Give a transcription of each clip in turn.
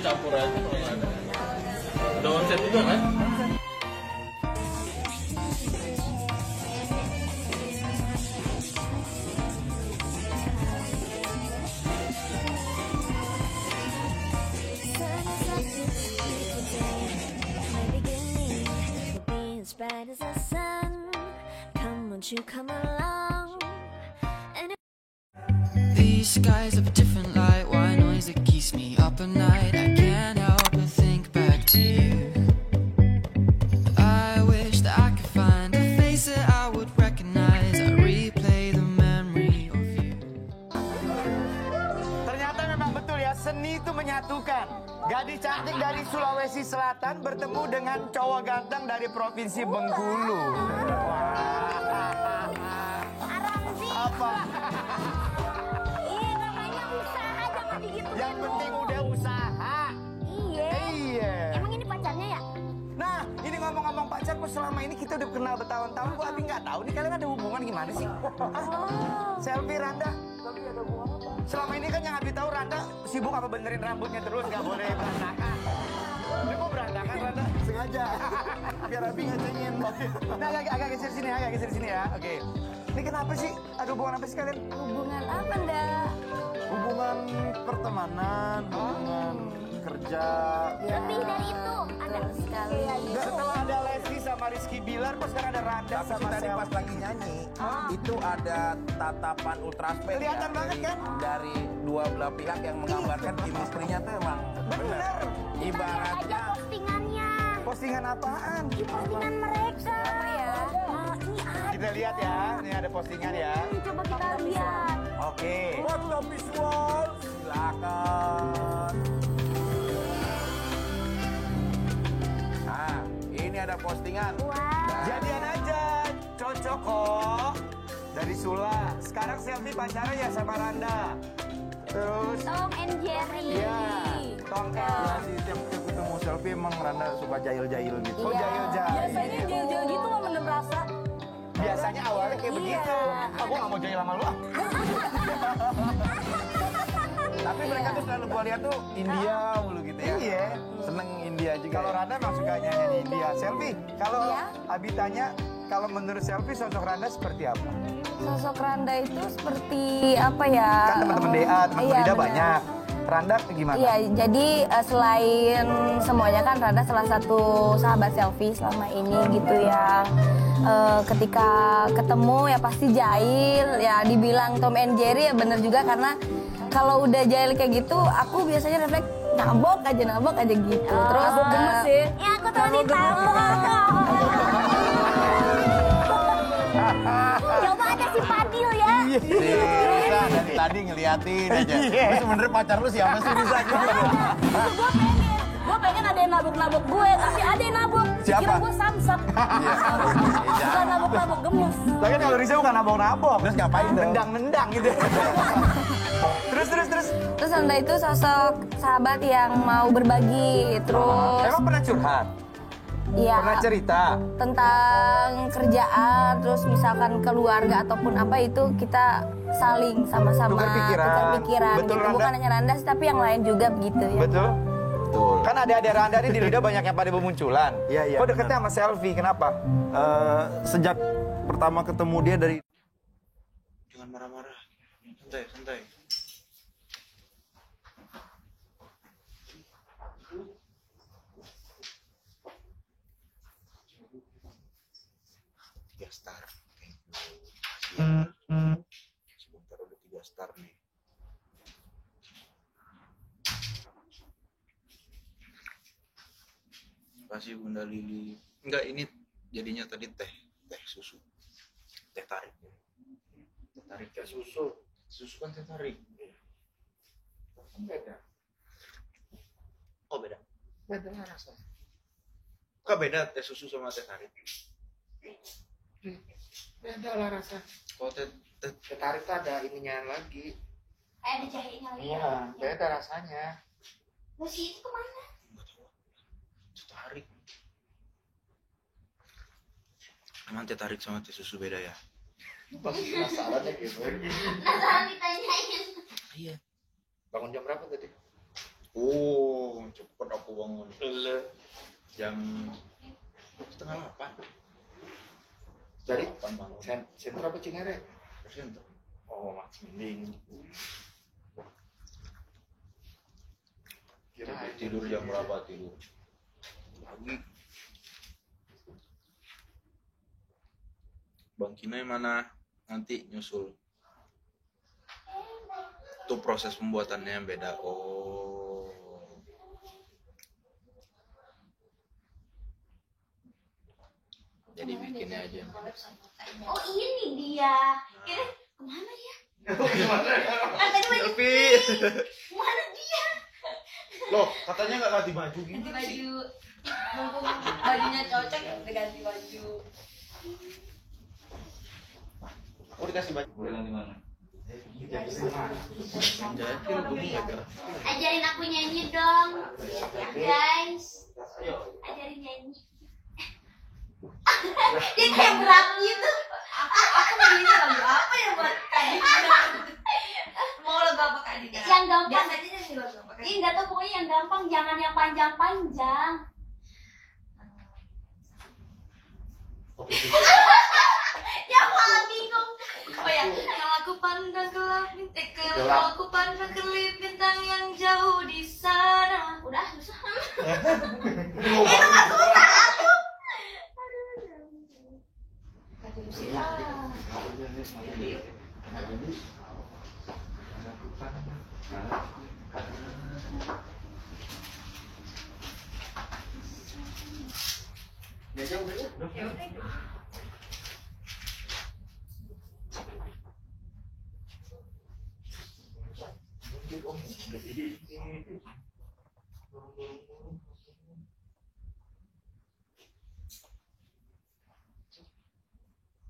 campur aja kalau nggak ada. Ada onset juga kan? Bright as the sun, come won't you come along? These skies have a different light. Why noise that keeps me up at night? I can't help but think back to you. I wish that I could find a face that I would recognize. I replay the memory of you. Ternyata memang betul ya, seni itu menyatukan. Gadis cantik dari Sulawesi Selatan bertemu dengan cowok ganteng dari Provinsi Bengkulu. Apa? Iya, namanya usaha, jangan digituin. Yang penting udah usaha. Iya. Iya. Emang ini pacarnya ya? Nah, ini ngomong-ngomong pacar, kok selama ini kita udah kenal bertahun-tahun, kok Abi nggak tahu nih kalian ada hubungan gimana sih? Selfie Randa. Selama ini kan yang Abi tahu Randa sibuk apa benerin rambutnya terus, nggak boleh berantakan. Ini kok berantakan Randa? Sengaja. Biar Abi ngecengin. Nah, agak geser sini, agak geser sini ya. Oke. Ini kenapa sih? Ada hubungan apa sih kalian? Hubungan apa, Nda? Hubungan pertemanan, hubungan kerja. Lebih dari itu, ada sekali. Setelah ada Leslie sama Rizky Bilar, kok sekarang ada Randa Tapi sama tadi pas Selfie. lagi nyanyi, itu ada tatapan ultraspek. Kelihatan banget kan? Dari dua belah pihak yang menggambarkan chemistry-nya tuh emang Bener. Aja ibaratnya postingannya. Postingan apaan? Postingan mereka. Apa ya? Ini ada. Kita lihat ya, ini ada postingan ya. Coba kita lihat. Oke. foto visual, silakan. Nah, ini ada postingan. Wah. Jadian aja, cocok kok. Dari Sula. Sekarang Selfie pacaran ya sama Randa. Terus, Tom and Jerry. iya, Tongkel. Ya sih, tiap ketemu selfie emang Randa suka jahil-jahil gitu. Oh, jahil-jahil. Biasanya jahil-jahil gitu loh, mendem rasa. Biasanya awalnya kayak Iya. begitu. Aku nggak mau jahil sama lu. Ah. Tapi mereka tuh selalu gua lihat tuh India mulu gitu ya. Iya. Seneng India juga. Kalau ya. Randa emang suka nyanyi India. Selfie, kalau Iya. Abi tanya, kalau menurut Selfie sosok Randa seperti apa? Sosok Randa itu seperti apa ya? Kan teman-teman DA, teman-teman Iya, Ida benar. banyak. Randa gimana? Iya, jadi selain semuanya kan Randa salah satu sahabat Selfie selama ini gitu ya. Ketika ketemu ya pasti jahil, ya dibilang Tom and Jerry ya bener juga karena kalau udah jahil kayak gitu, aku biasanya refleks nabok aja gitu. Terus gemes sih. Ya, aku tahu ditabok. Coba ada si Fadil ya. Risa dari tadi ngeliatin aja. Lu sebenernya pacar lu siapa sih Risa? Gue pengen ada yang nabok gue, tapi ada yang nabok. Siapa? Kira gue samsak. Bukan nabok gemes. Tapi kan kalau Risa bukan nabok-nabok. Terus ngapain dong? Nendang-nendang gitu. Terus. Terus Anda itu sosok sahabat yang mau berbagi, terus Emang pernah curhat? ya Pernah cerita? tentang kerjaan, terus misalkan keluarga ataupun apa itu kita saling sama-sama Tukar pikiran. tukar pikiran Betul, gitu. Randa? Bukan hanya Randa sih, tapi yang lain juga begitu ya. Betul? Betul. Kan ada Randa nih di Lida banyak yang pada bermunculan. Iya, iya, Kok deketnya benar. sama Selfie? Kenapa? Sejak pertama ketemu dia dari Jangan marah-marah. Santai. tiga star. Sebentar udah 3 star nih. Kasih Bunda Lili. Enggak, ini jadinya tadi teh susu. Teh tarik. Teh tarik teh susu. Susu kan teh tarik. Kan beda. Oh, beda. Beda rasanya. Kok beda teh susu sama teh tarik? Beda lah rasa. Kalau teh Teh tarik tuh ada ininya lagi. Ada jahenya lagi. Iya, beda rasanya. Terus itu kemana? teh tarik. Emang teh tarik sama teh susu beda ya? Pasti penasaran ya gitu. Penasaran ditanyain. Iya. Bangun jam berapa tadi? Oh, cepet aku bangun. Jam 7:30. Dari 8 bangun. sentra apa Cinere? Presenter. Oh, masih mending. Kira Tidur jam berapa tidur? Pagi. Bang Kinoy mana? Nanti nyusul. Itu proses pembuatannya yang beda. Oh. Jadi bikinnya aja. Oh ini dia. Kira kemana ya? Kan tadi baju Selfie. kemana dia? Loh, katanya nggak ganti baju gitu. Ganti baju. Mumpung bajunya cocok ya udah ganti baju. Oh, dikasih baju. Bilang di mana? Ajarin aku nyanyi dong, guys. Ajarin nyanyi. Dia kayak berat gitu. Aku mau bisa lagu apa ya buat Kadina? Mau lagu apa Kadina? Yang gampang. Biasanya nyanyi lagu apa Kadina? Ih, nggak tahu pokoknya yang gampang, jangan yang panjang-panjang. Ya malah bingung. Oh ya, kalau aku pandang gelap bintang, kalau aku pandang kelip bintang yang jauh di sana. Udah susah.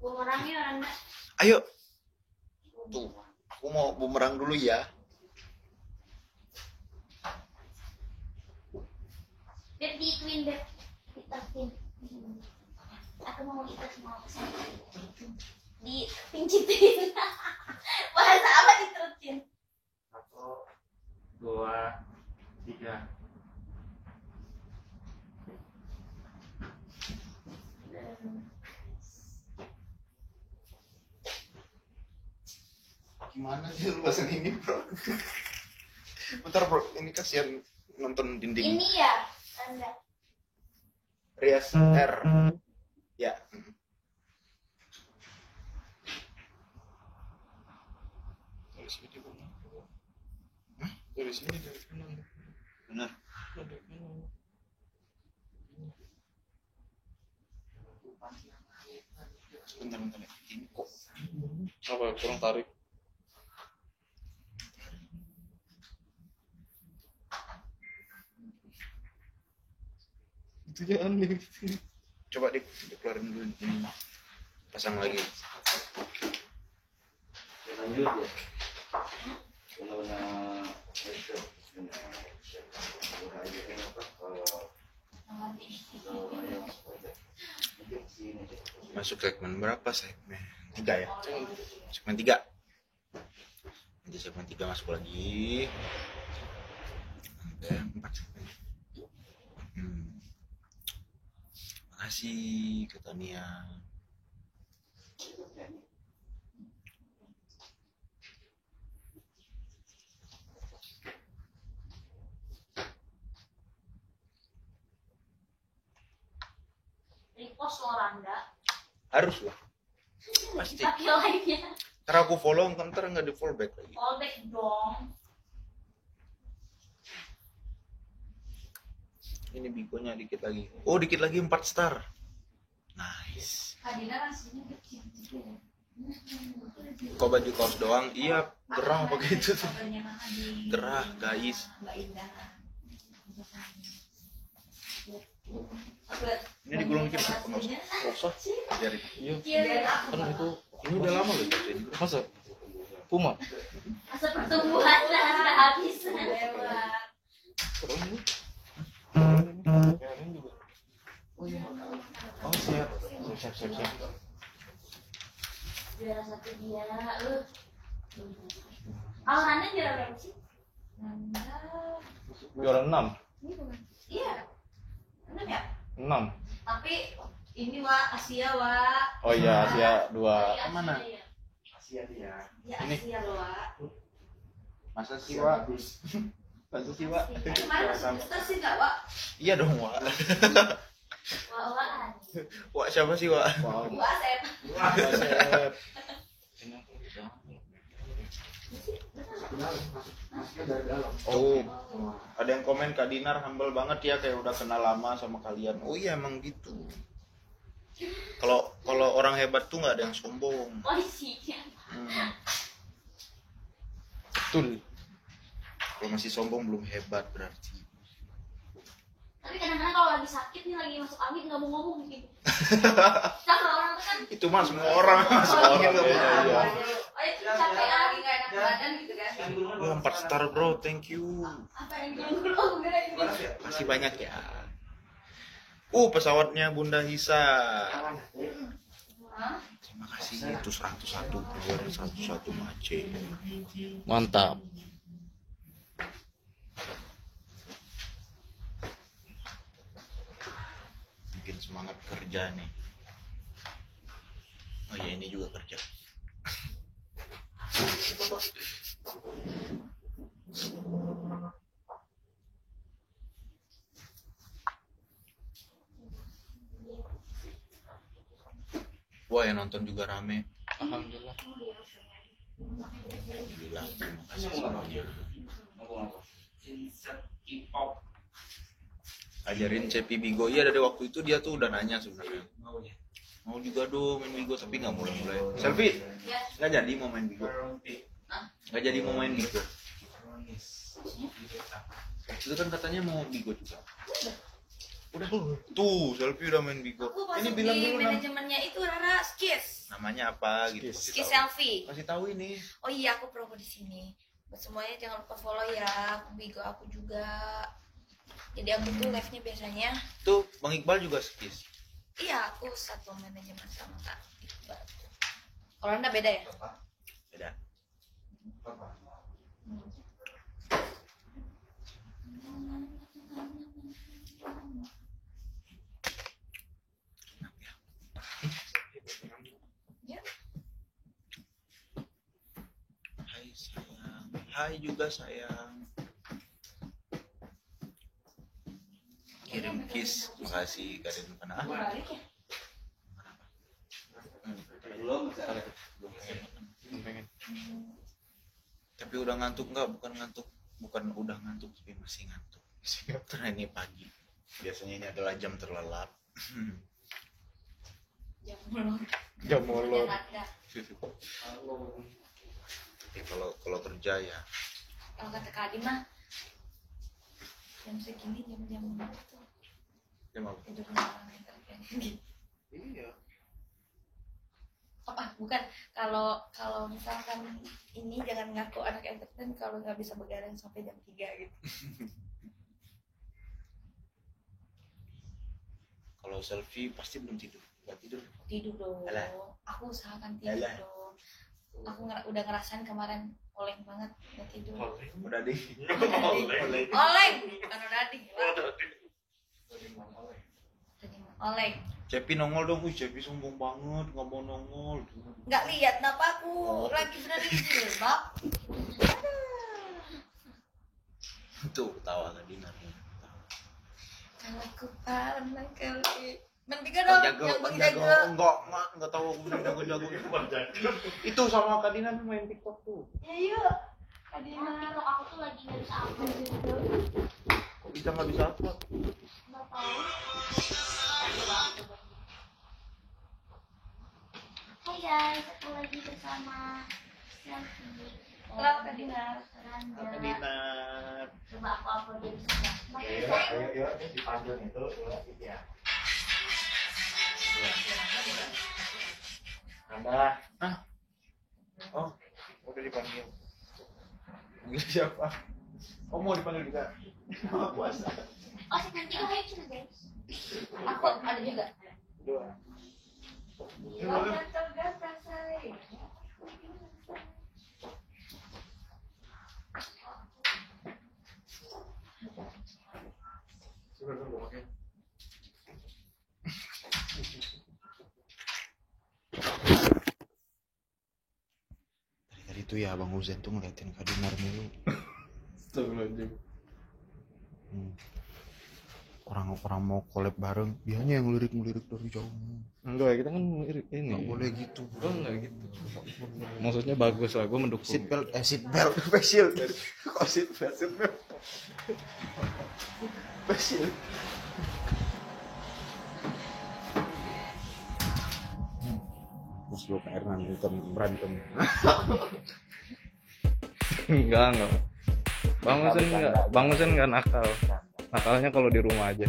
Bumerangnya Randa. Ayo. Tuh, aku mau bumerang dulu ya. Beb diituin Beb, diterusin. Aku mau itu semua dipincitin. Bahasa apa diterusin? 1, 2, 3. Gimana sih lu bahasa ini, bro? Bentar, bro. Ini kasihan nonton dinding. Ini ya, Randa. Rias R. Ya. Dari sini dia benar. Hah? Dari sini dari kanan. Benar. Dari kanan. Bentar. Ini kok. Apa? Kurang tarik. Itu ya aneh. Coba dikeluarin dulu ini. Pasang lagi. Lanjut ya. Benar-benar itu. Masuk segmen berapa segmen? 3 ya? Segmen 3. Nanti segmen 3 masuk lagi. Ada 4 segmen. Makasih kata Nia. Repost lo Randa. Harus lah. Pasti. Pakai like-nya. Karena aku follow, ntar nggak di follow back lagi. Fallback dong. Ini bigonya dikit lagi. Oh, dikit lagi 4 star. Nice. Kadina kan sini kecil gitu ya. Kok baju kaos doang? Iya, gerah pakai itu tuh. Kabarnya makan di Gerah, guys. Mbak Indah. Ini digulung dikit. Nggak usah. Biarin. Iya, Kan itu ini udah lama loh ini. Masa Puma? Masa pertumbuhan sudah habis. lewat. Oh siap. Siap. Juara 1 dia. Kalau Randa juara berapa sih? Nanda Juara 6. Ini bukan. Iya. Benar ya? 6. Tapi ini Wak, Asia Wak. Oh iya, Asia 2. Iya, mana? Asia, Asia dia. ya. Ini. Asia loh Wak. Masa sih, Wak? Masa sih, Wak? Kemarin masuk booster sih nggak Wak? Iya dong, Wak. Wak. Wak siapa sih, Wak? Wak Asep. Asep. Oh, ada yang komen Kak Dinar humble banget ya, kayak udah kenal lama sama kalian. Oh iya emang gitu. Kalau orang hebat tuh nggak ada yang sombong. Oh iya. Betul. Kalau masih sombong belum hebat berarti. Tapi kadang-kadang kalau lagi sakit nih, lagi masuk angin nggak mau ngomong gitu. Nah kalau orang tuh kan. Itu mah semua orang masuk Oh, angin nggak iya. apa-apa. Oh itu capek lagi nggak enak badan gitu kan. Wah, 4 star bro, thank you. Apa yang dulu? Oh enggak ini. Masih banyak ya. Pesawatnya Bunda Hisa. Hah? Terima kasih itu 101 bro, 101 Mace. Mantap. Bikin semangat kerja nih. Oh ya ini juga kerja. Wah yang nonton juga rame. Alhamdulillah. Alhamdulillah, terima kasih semuanya. Ajarin Cepi Bigo. Iya dari waktu itu dia tuh udah nanya sebenarnya. Mau juga dong main Bigo tapi nggak mulai-mulai. Selfie Ya. nggak jadi mau main Bigo. Nggak jadi mau main Bigo. Itu kan katanya mau Bigo juga. Udah tuh Selfie udah main Bigo. Aku Ini masuk bilang di dulu manajemennya itu Rara Skis. namanya apa gitu. Skis Kasih tahu. selfie. Kasih tahu ini. Oh iya aku promo di sini. Buat semuanya jangan lupa follow ya. Bigo aku juga. Jadi aku tuh live-nya biasanya. Tuh Bang Iqbal juga skis. Iya aku satu manajemen sama Kak Iqbal. Kalau Anda beda ya? Beda. Ya. Hai sayang. Hai juga sayang. Kirim kiss. Makasih Karin Panah. Balik ya? Tapi udah ngantuk nggak? Bukan ngantuk, bukan udah ngantuk, tapi masih ngantuk. Karena ini pagi. Biasanya ini adalah jam terlelap. Jam molor. Jam molor. Anda. Tapi kalau kerja ya. Kalau kata Kak Adi mah jam segini jam-jam itu Jam apa? tidur malam gitu. Iya. Apa? Bukan. Kalau misalkan ini jangan ngaku anak entertain kalau nggak bisa begadang sampai jam 3 gitu. Kalau Selfie pasti belum tidur. Nggak tidur. Tidur dong. Alah. Aku usahakan tidur Alah. dong. Aku udah ngerasain kemarin oleng banget nggak tidur. Udah deh. Oleng, bukan udah di. Oleng. Cepi nongol dong. Wih Cepi sombong banget. Nggak mau nongol. Nggak lihat kenapa aku lagi benerin jilbab. Tuh tawa tadi nanti. Kalau aku pernah kali Mendingan dong, yang Bang Jago. Enggak tahu aku udah jago. Itu sama Kak Dina main TikTok tuh. Ya yuk. Kadina. TikTok aku tuh lagi nggak bisa upload gitu. Kok bisa nggak bisa upload? Nggak tahu. Hai guys, aku lagi bersama Selfie. Halo Kak Dina. Kak Dina. Coba aku upload di Instagram. Yuk, dipanggil itu ya. Anda. Oh, udah dipanggil. Panggil siapa? Oh mau dipanggil juga? Puasa. Oh, sekarang juga ayo kita guys. Aku ada juga. Dua. Ganteng-ganteng say. itu ya Bang Uzen tuh ngeliatin Kak Dinar mulu. Astagfirullahaladzim. Orang-orang mau collab bareng, dianya yang ngelirik dari jauh. Enggak, kita kan ini. Nggak boleh gitu. Oh, enggak gitu. Maksudnya bagus lah, gue mendukung. Seatbelt, face shield. Kok seatbelt? Face shield. Terus gue ke Ernan berantem. Enggak. Bang Uzen enggak nakal. Nakalnya kalau di rumah aja.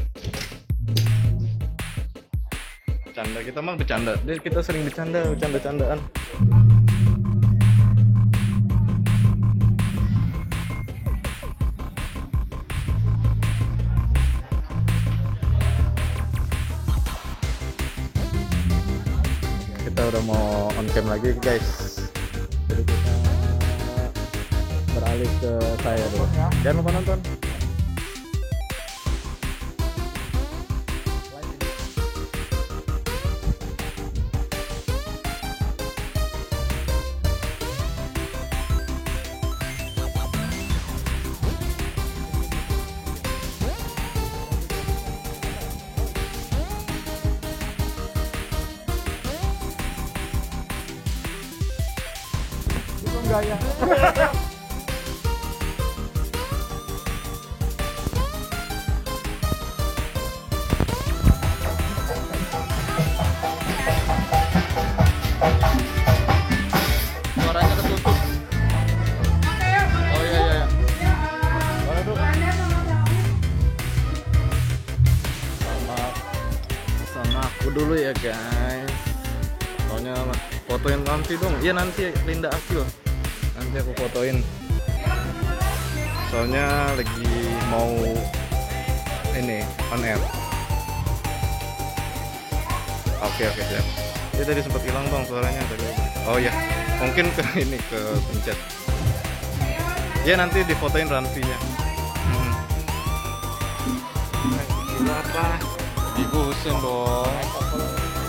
Bercanda, kita mah bercanda. Kita sering bercandaan. Kita udah mau on cam lagi guys. Jadi kita beralih ke saya dulu. Jangan lupa nonton. Gaya. Suaranya ketutup. Oh iya. Boleh dulu. Sama aku dulu ya guys. Soalnya fotoin nanti dong. Iya nanti Linda Akil. Nanti aku fotoin. Soalnya lagi mau ini on air. Oke siap. Dia tadi sempat hilang bang suaranya tadi. Oh ya, mungkin ke ini ke pencet. Ya nanti difotoin Ranfinya. Apa? Digusin dong.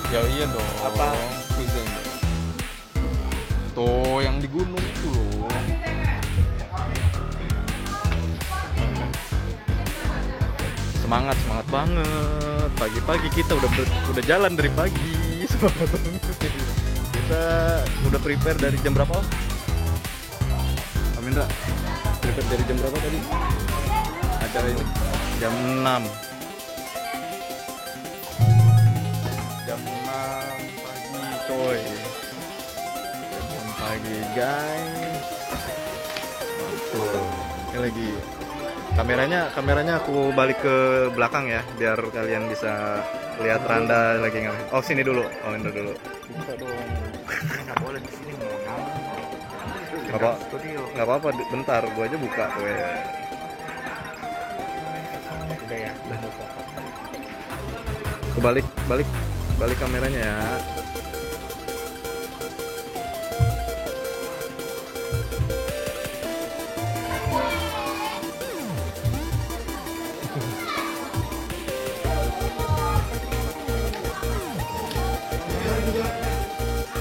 Ya iya dong. Apa? Gusin dong. Tuh yang di gunung itu loh. Semangat banget. Pagi-pagi kita udah jalan dari pagi. Kita udah prepare dari jam berapa? Amindra, prepare dari jam berapa tadi? Acara ini jam 6. Jam 6 pagi coy. Pagi guys. Tuh, ini lagi kameranya aku balik ke belakang ya biar kalian bisa lihat Randa lagi ngapain. Oh sini dulu, ini dulu. Bisa dong. Nggak boleh di sini mau Nggak apa-apa, bentar, gua aja buka gue. Udah ya, udah buka. Balik kameranya ya.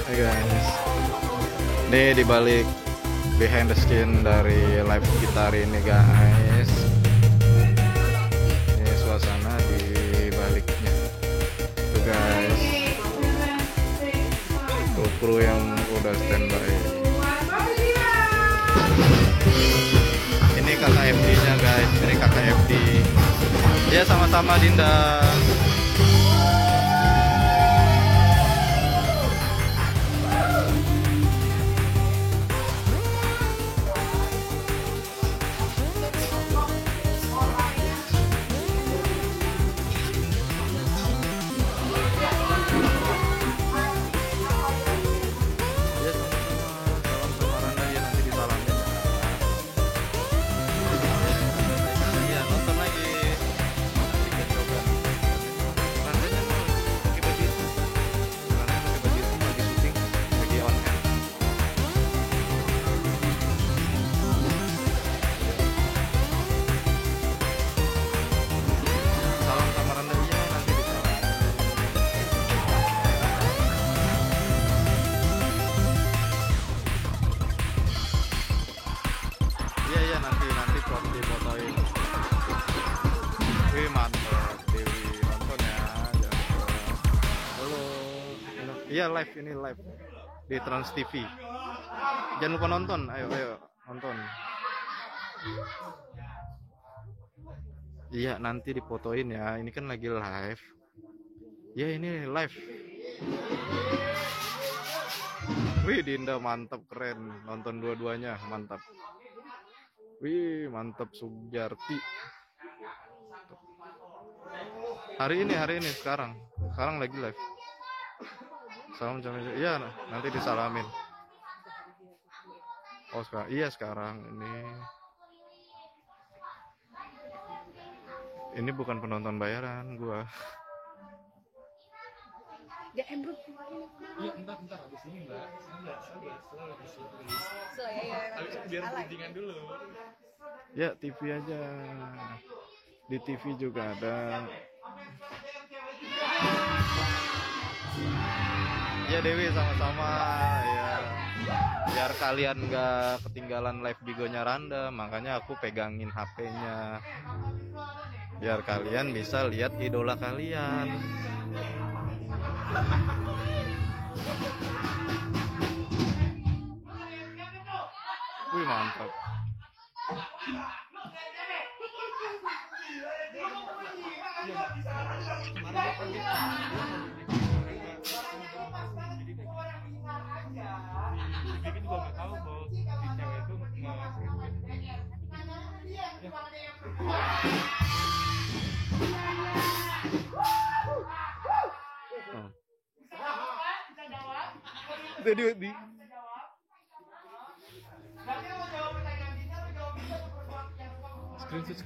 Hey guys, ini dibalik behind the scene dari live gitar ini guys. Ini suasana di baliknya tuh guys. Tuh kru yang udah standby. Ini kakak FD nya guys, ini kakak FD. Ya sama-sama Dinda. nanti kok difotoin. Wih mantap Dewi, nonton ya. Halo. Iya live, ini live di Trans TV. Jangan lupa nonton, ayo nonton. Iya nanti difotoin ya, ini kan lagi live. Ya ini live. Wih Dinda mantap, keren, nonton dua-duanya mantap. Wih mantap Sugiarti. Hari ini sekarang lagi live. Salam jalan, iya nanti disalamin. Oh sekarang, iya sekarang ini bukan penonton bayaran gua. Ya Embrut. Iya, entar habis ini Mbak. Habis Biar bridgingan dulu. Ya TV aja. Di TV juga ada. Ya Dewi sama-sama ya. Biar kalian gak ketinggalan live bigonya Randa, makanya aku pegangin HP-nya. Biar kalian bisa lihat idola kalian. Wih mantap. Kita juga nggak tahu bahwa si cewek itu Jadi screenshot.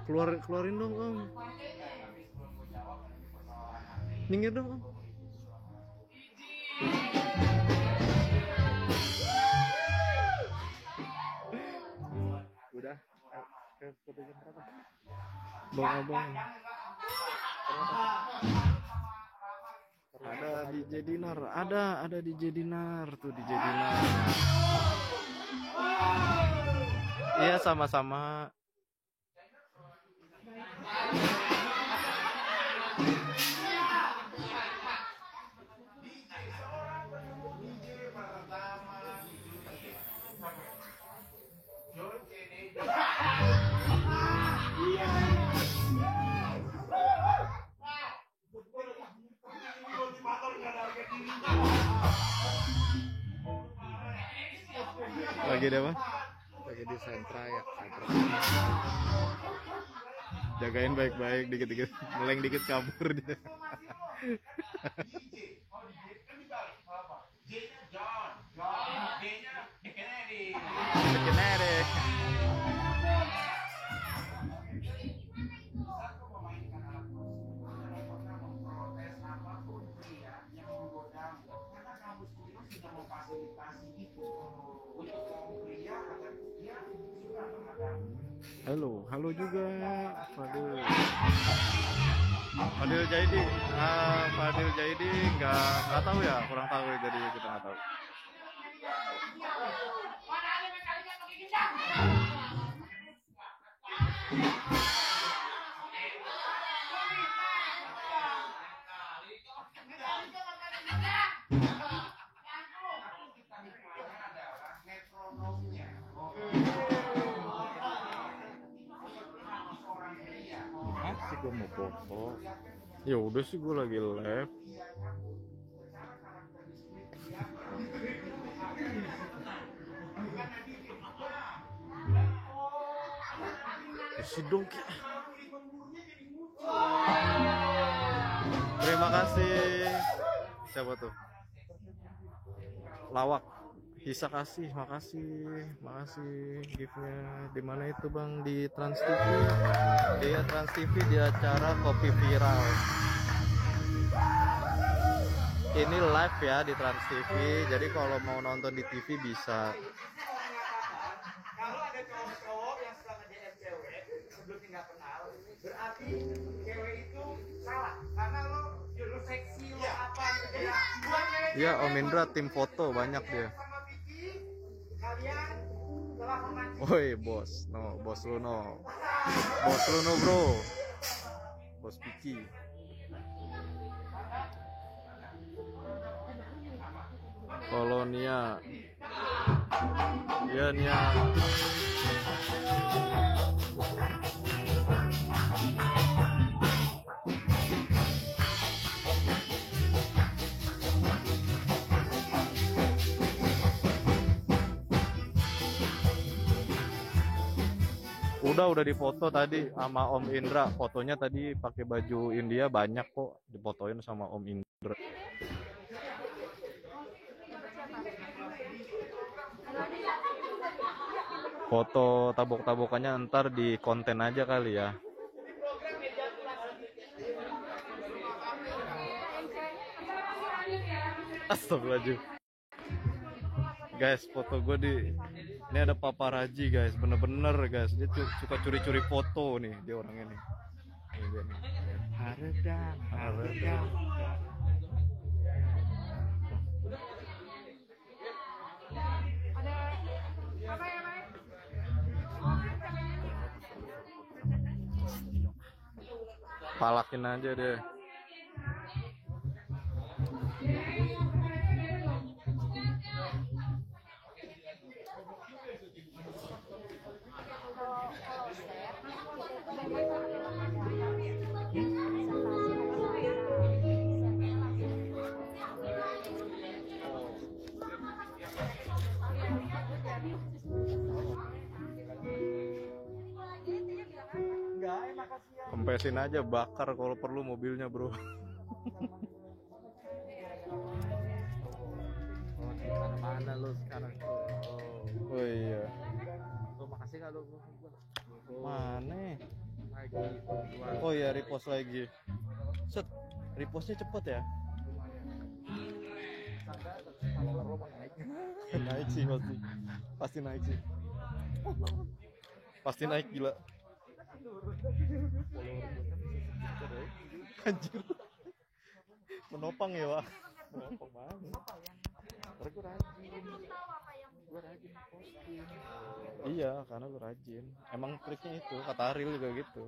keluarin dong Om. Minggir dong Om. Udah. Foto jam berapa? Bang Abang. Ada DJ Dinar, ada DJ Dinar tuh DJ Dinar. Iya sama-sama. Lagi di apa? Lagi di sentra ya. Jagain baik-baik, dikit-dikit meleng dikit kabur dia. Kennedy. Halo juga Fadil Jaidi. Fadil Jaidi nggak tahu ya, kurang tahu jadi kita nggak tahu. Sih gue mau foto. Ya udah sih gue lagi live. Si dongki. Terima kasih. Siapa tuh? Lawak. Hisa kasih, makasih gift-nya. Di mana itu Bang? Di Trans TV. Dia Trans TV di acara Kopi Viral. Ini live ya di Trans TV. Jadi kalau mau nonton di TV bisa. Kalau ada cowok-cowok yang suka nge-DM cewek sebelumnya nggak kenal, berarti cewek itu salah karena lo seksi lo apa gitu ya. Buat cewek Iya Om Indra tim foto banyak dia. kalian Woi bos, no, bos lu no, bro, bos Piki. Kalau Nia, ya Nia. Udah difoto tadi sama Om Indra. Fotonya tadi pakai baju India banyak kok difotoin sama Om Indra. Foto tabok-tabokannya ntar di konten aja kali ya. Astagfirullahaladzim. Guys, foto gue di ini ada paparazi guys, bener-bener guys, dia suka curi-curi foto nih dia orang ini. Dia nih. Haredang. Palakin aja deh. Kempesin aja, bakar kalau perlu mobilnya bro. Mana lu sekarang tuh? Oh iya. Lu makasih nggak lu? Mana? Lagi. Oh iya, repost lagi. Set, repostnya cepet ya? Naik sih pasti naik sih. Pasti naik gila. Anjir. Menopang ya, Wak. Menopang banget. Karena gue rajin posting. Iya, karena gue rajin. Emang triknya itu, kata Ariel juga gitu.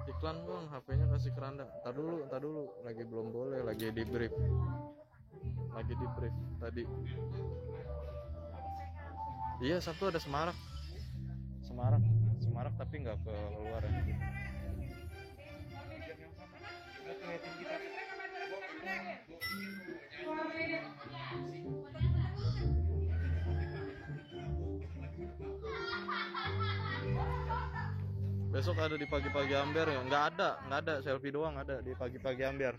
Iklan bang, HP-nya kasih ke Randa. Ntar dulu, lagi belum boleh, lagi di brief tadi. Iya, Sabtu ada Semarak tapi nggak ke luar ya. Besok ada di pagi-pagi Amber ya? Nggak ada selfie doang, ada di pagi-pagi Amber.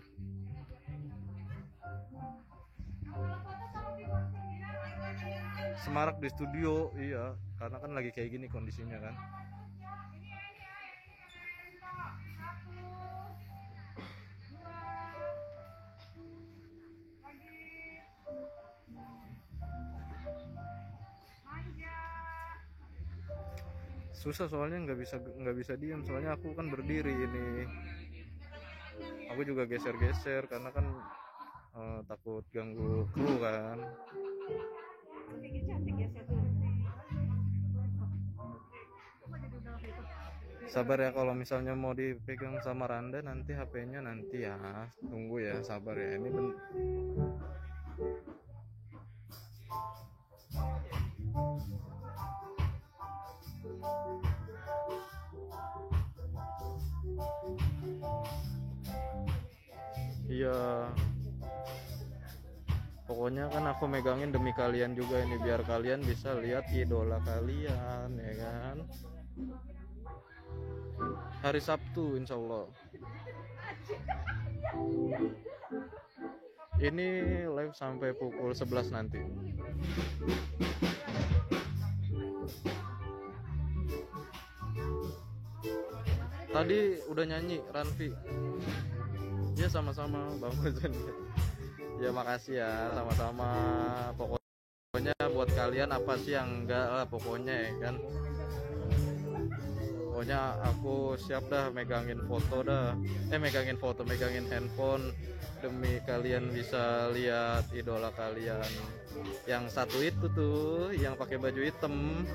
Semarak di studio, iya, karena kan lagi kayak gini kondisinya kan. Susah soalnya nggak bisa diam, soalnya aku kan berdiri ini. Aku juga geser-geser karena kan takut ganggu kru kan. Sabar ya kalau misalnya mau dipegang sama Randa nanti HP-nya nanti ya. Tunggu ya, sabar ya. Ini iya. Pokoknya kan aku megangin demi kalian juga ini, biar kalian bisa lihat idola kalian ya kan. Hari Sabtu insya Allah. Ini live sampai pukul 11 nanti. Tadi udah nyanyi Ranfi. Ya sama-sama Bang Hujan. Ya makasih ya, sama-sama. Pokoknya pokoknya buat kalian apa sih yang enggak lah pokoknya ya kan. Pokoknya aku siap dah megangin handphone demi kalian bisa lihat idola kalian yang satu itu tuh yang pakai baju hitam.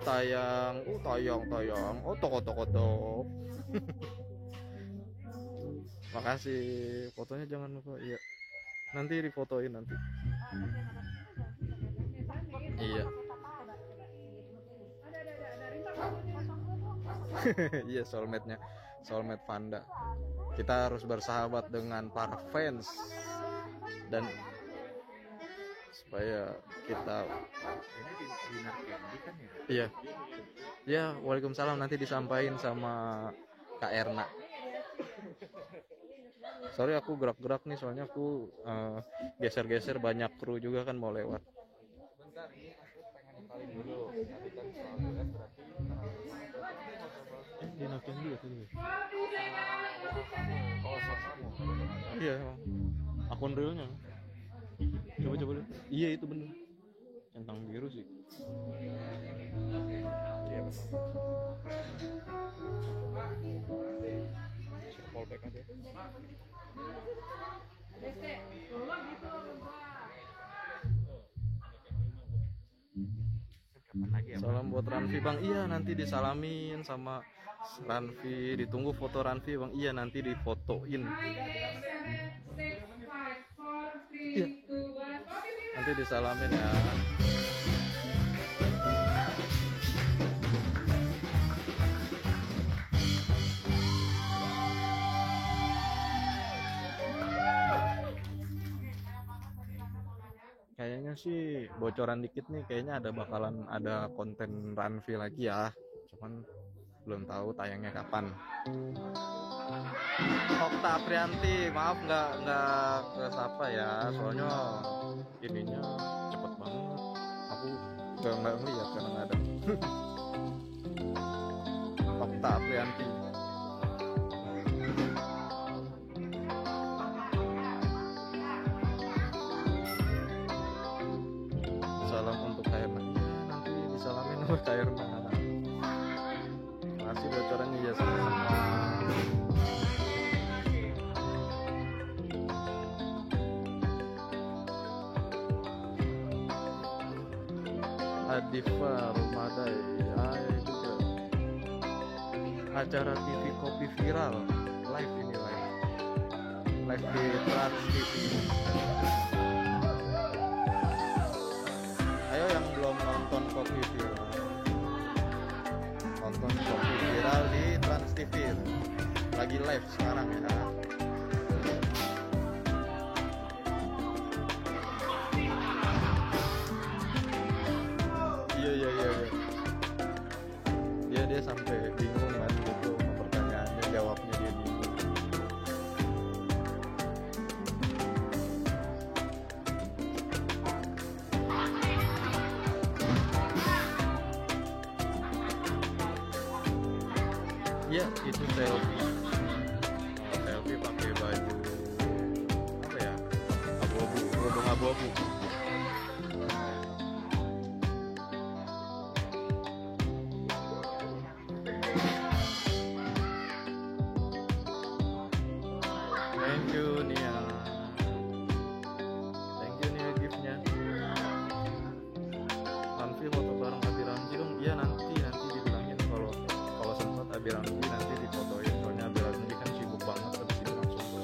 Tayang toko. Makasih, fotonya jangan lupa. Iya, nanti difotoin nanti. Iya. Iya, soulmate Vanda. Kita harus bersahabat dengan para fans dan supaya kita iya. Ya, waalaikumsalam, nanti disampaikan sama Kak Erna. Sorry aku gerak-gerak nih soalnya aku geser-geser banyak kru juga kan mau lewat. Bentar, ini aku pengen kali dulu. Tadi kan soalnya berarti dinakin juga tuh. Oh, sama. Iya, akun realnya. Coba lihat. Iya itu bener. Centang biru sih. Iya benar. Polpek aja. Salam buat Ranfi Bang. Iya nanti disalamin sama Ranfi. Ditunggu foto Ranfi Bang. Iya nanti difotoin. Iya. Nanti disalamin ya. Kayaknya sih bocoran dikit nih, kayaknya bakalan ada konten Ranfi lagi ya, cuman belum tahu tayangnya kapan. Okta Aprianti, maaf nggak kesapa ya, soalnya ininya cepet banget, aku nggak ngeliat karena nggak ada. Okta Aprianti. Salam untuk Kairna. Nanti disalamin sama Kairna. Masih bocorannya ya sama-sama. Adifa Rumadai juga. Acara TV Kopi Viral live ini live di Trans TV. Ayo yang belum nonton Kopi Viral, nonton Kopi Viral di Trans TV, lagi live sekarang ya. Iya. Dia sampai bingung kan gitu sama pertanyaannya, jawabnya dia bingung. Iya, itu selfie pakai baju apa ya, abu-abu, kerudung abu-abu. Thank you Nia giftnya. Ranfi foto bareng Abi Ramzi dong. Iya nanti dibilangin kalau sempat Abi Ramzi nanti difotoin, soalnya Abi Ramzi kan sibuk banget habis ini langsung ke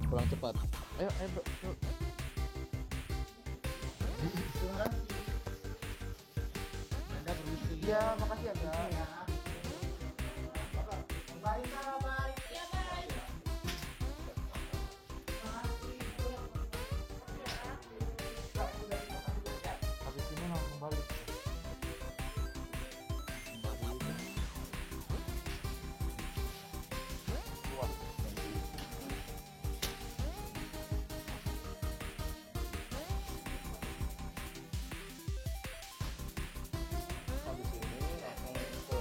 Pulang cepat. Ayo, bro. Iya, makasih ya, Kak. Habis ini langsung balik. Habis ini langsung ke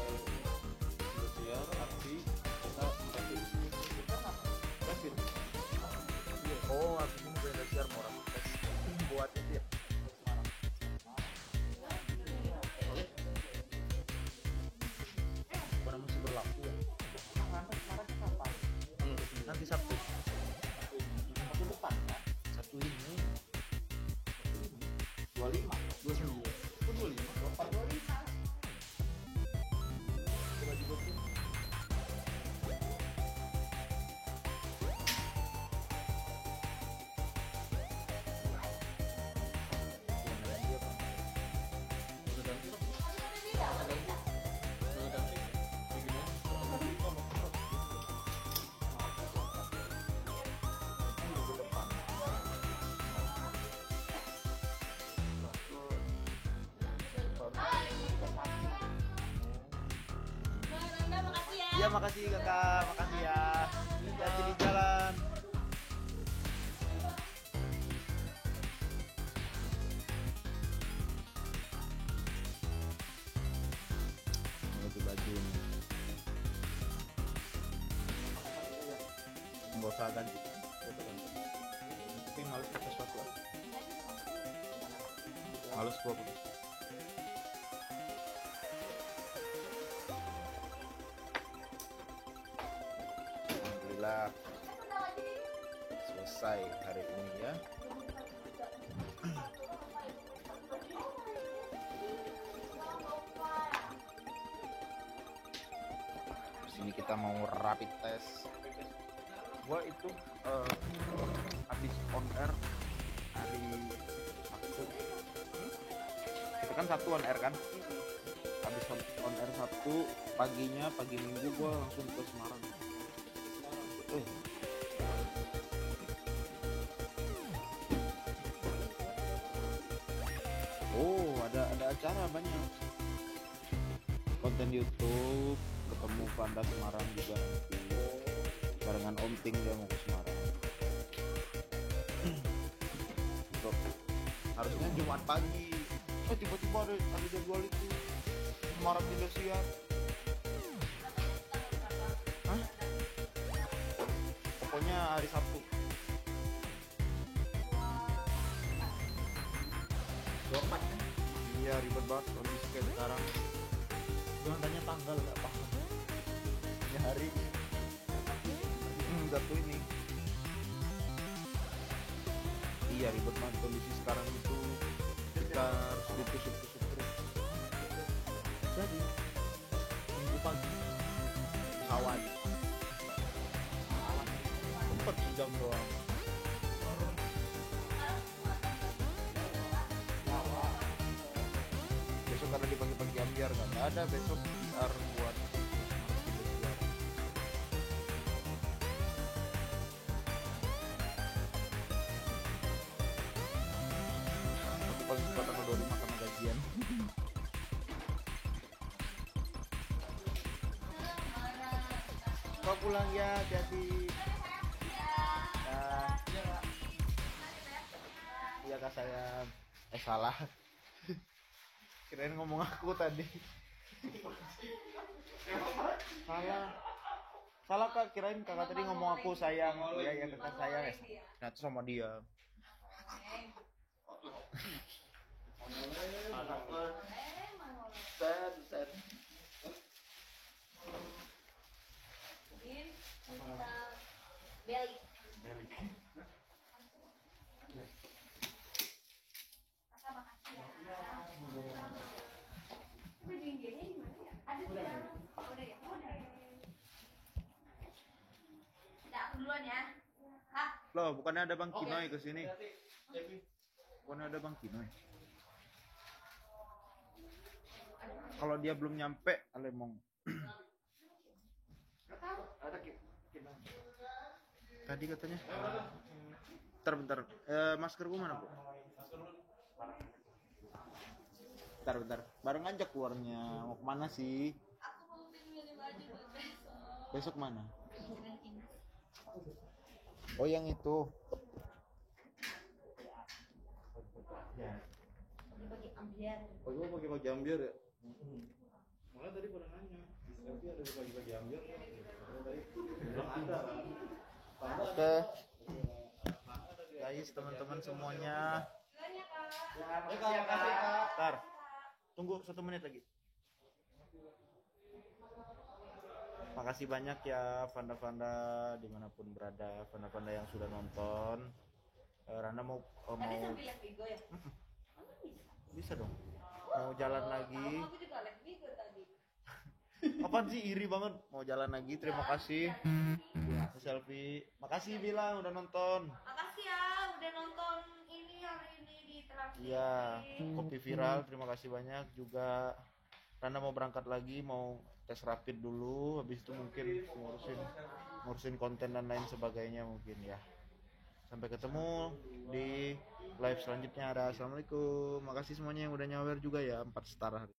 Indosiar, aksi kita rapid. Oh, habis ini gue Indosiar mau rapid test buat itu ya. Karena masih berlaku ya. Nanti Sabtu. Sabtu depan kan? Sabtu ini. 25, 29. 25, 24, 25. Coba juga tuh. Iya, makasih Kakak, makasih ya. Hati-hati di jalan. Baju nggak usah ganti. Tapi males pakai sepatu. Males gua pakai. Alhamdulillah selesai hari ini ya. Sini kita mau rapid test. Gua itu habis on air hari Sabtu. Kita kan Sabtu on air kan. Habis on air Sabtu paginya, pagi Minggu gua langsung ke Semarang. Oh, ada acara banyak. Konten YouTube, ketemu Panda Semarang juga nanti. Barengan Om Ting dia mau ke Semarang. Untuk Jumat pagi. Tiba-tiba ada jadwal itu. Malam di Indosiar. Hah? Pokoknya hari Sabtu. Iya ribet banget kondisi kayak sekarang. Jangan tanya tanggal nggak paham. Ya hari. Satu ini. Iya ribet banget kondisi sekarang itu. Kita harus ditusuk-tusuk terus. Jadi minggu pagi pesawat 4 jam doang. Besok karena di pagi-pagi ambiar nggak ada besok PR buat Indosiar. Aku paling suka tanggal 25 karena gajian. Kau pulang ya, hati-hati. Iya kak sayang. Salah. Kirain ngomong aku tadi. Salah kak, kirain kakak tadi ngomong aku sayang. Iya kakak sayang. Nah itu sama dia. Set. Beli. Tidak, aku duluan ya. Loh, bukannya ada Bang Kinoy ke sini? Bukannya ada Bang Kinoy? Kalau dia belum nyampe, Alemong. Tadi katanya. Bentar. Masker gua mana, Bu? Bentar. Bareng aja keluarnya. Mau kemana sih? Aku mau pilih baju buat besok. Besok mana? Kira-kira. Oh, yang itu. Ya. Bagi ambiar. Oh, gua pakai baju ambiar ya? Malah tadi pada nanya, tapi ada bagi-bagi ambiar. Belum ada. Oke. Guys, teman-teman semuanya. Ntar, tunggu 1 menit lagi. Makasih banyak ya Vanda dimanapun berada, Vanda yang sudah nonton. Rana mau Tadi sambil live Bigo ya? bisa dong. Mau jalan lagi. Aku juga live Bigo tadi. Apaan sih iri banget mau jalan lagi. Terima kasih. Selfie. Makasih bilang udah nonton. Makasih ya udah nonton ini hari ini di terakhir. Iya, kopi viral. Terima kasih banyak juga. Rana mau berangkat lagi, mau tes rapid dulu, habis itu mungkin ngurusin konten dan lain sebagainya mungkin ya. Sampai ketemu di live selanjutnya. Assalamualaikum. Makasih semuanya yang udah nyawer juga ya 4 star.